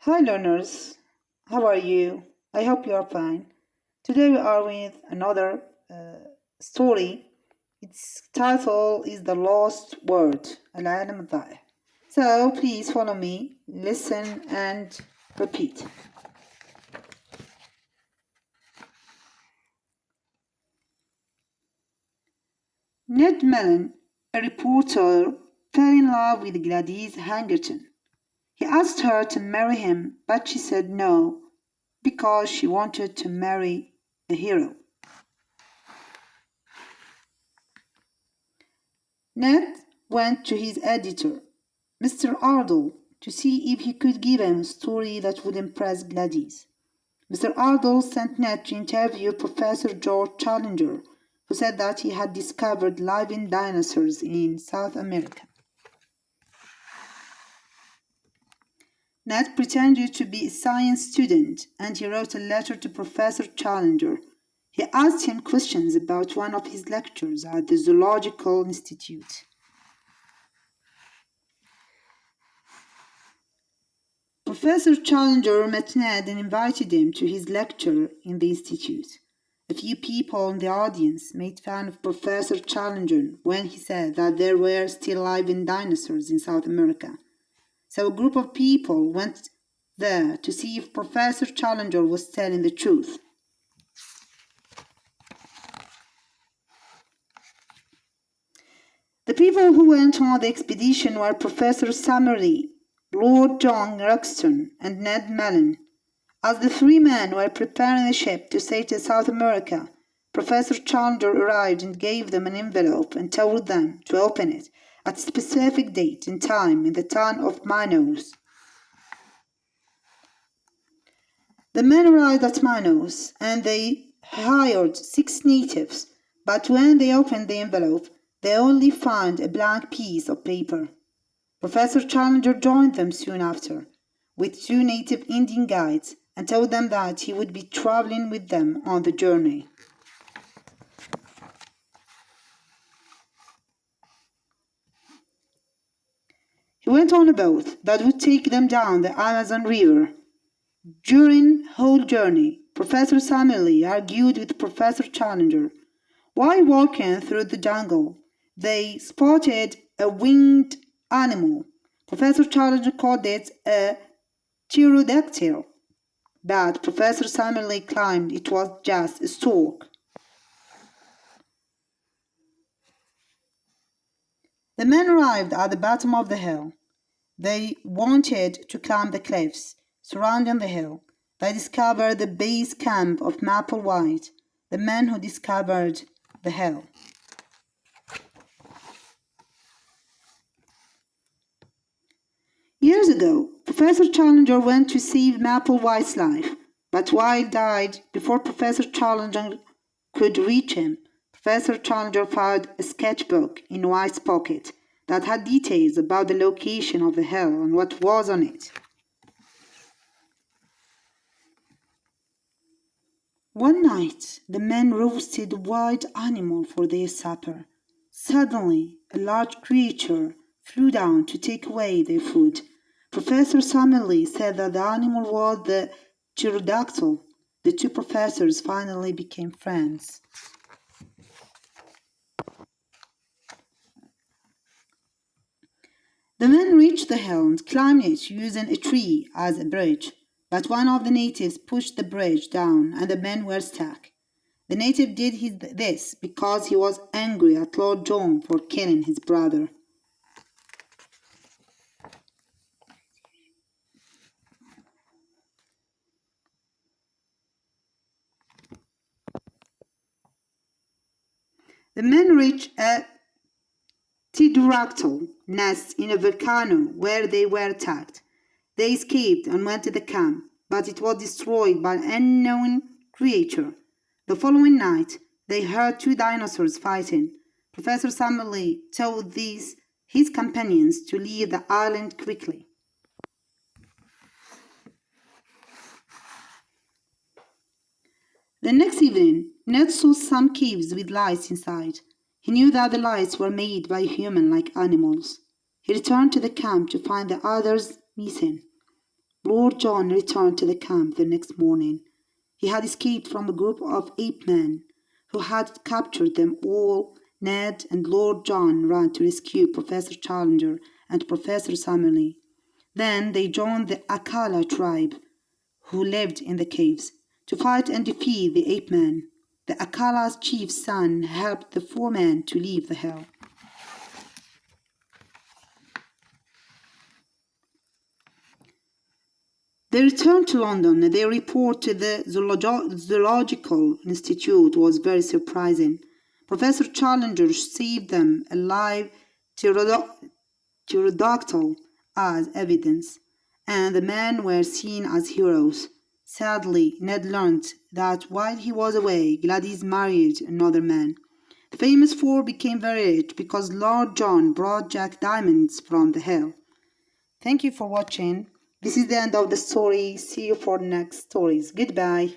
Hi learners, how are you? I hope you are fine. Today we are with another story. Its title is The Lost Word, العالم الضائع. So please follow me, listen and repeat. Ned Mellon, a reporter, fell in love with Gladys Hangerton. He asked her to marry him, but she said no, because she wanted to marry a hero. Ned went to his editor, Mr. Ardle, to see if he could give him a story that would impress Gladys. Mr. Ardle sent Ned to interview Professor George Challenger, who said that he had discovered living dinosaurs in South America. Ned pretended to be a science student, and he wrote a letter to Professor Challenger. He asked him questions about one of his lectures at the Zoological Institute. Professor Challenger met Ned and invited him to his lecture in the institute. A few people in the audience made fun of Professor Challenger when he said that there were still living dinosaurs in South America. So a group of people went there to see if Professor Challenger was telling the truth. The people who went on the expedition were Professor Summerlee, Lord John Ruxton, and Ned Mellon. As the three men were preparing the ship to sail to South America, Professor Challenger arrived and gave them an envelope and told them to open it at a specific date and time in the town of Manos. The men arrived at Manos and they hired 6 natives, but when they opened the envelope, they only found a blank piece of paper. Professor Challenger joined them soon after, with 2 native Indian guides, and told them that he would be traveling with them on the journey. He went on a boat that would take them down the Amazon River. During the whole journey, Professor Summerlee argued with Professor Challenger. While walking through the jungle, they spotted a winged animal. Professor Challenger called it a pterodactyl, but Professor Summerlee claimed it was just a stork. The men arrived at the bottom of the hill. They wanted to climb the cliffs surrounding the hill. They discovered the base camp of Mapplewhite, the men who discovered the hill. Years ago, Professor Challenger went to save Mapplewhite's life, but White died before Professor Challenger could reach him. Professor Challenger found a sketchbook in White's pocket that had details about the location of the hill and what was on it. One night, the men roasted a wild animal for their supper. Suddenly, a large creature flew down to take away their food. Professor Summerlee said that the animal was the pterodactyl. The 2 professors finally became friends. The men reached the hill and climbed it using a tree as a bridge, but one of the natives pushed the bridge down and the men were stuck. The native did this because he was angry at Lord John for killing his brother. The men reached a pterodactyl nest in a volcano where they were attacked. They escaped and went to the camp, but it was destroyed by an unknown creature. The following night, they heard 2 dinosaurs fighting. Professor Summerlee told his companions to leave the island quickly. The next evening, Ned saw some caves with lights inside. He knew that the lights were made by human-like animals. He returned to the camp to find the others missing. Lord John returned to the camp the next morning. He had escaped from a group of ape-men who had captured them all. Ned and Lord John ran to rescue Professor Challenger and Professor Samuel. Then they joined the Akala tribe, who lived in the caves, to fight and defeat the ape-men. The Akala's chief's son helped the four men to leave the hill. They returned to London. Their report to the Zoological Institute was very surprising. Professor Challenger saved them a live pterodactyl as evidence, and the men were seen as heroes. Sadly, Ned learned that while he was away, Gladys married another man. The famous four became very rich because Lord John brought Jack diamonds from the hill. Thank you for watching. This is the end of the story. See you for next stories. Goodbye.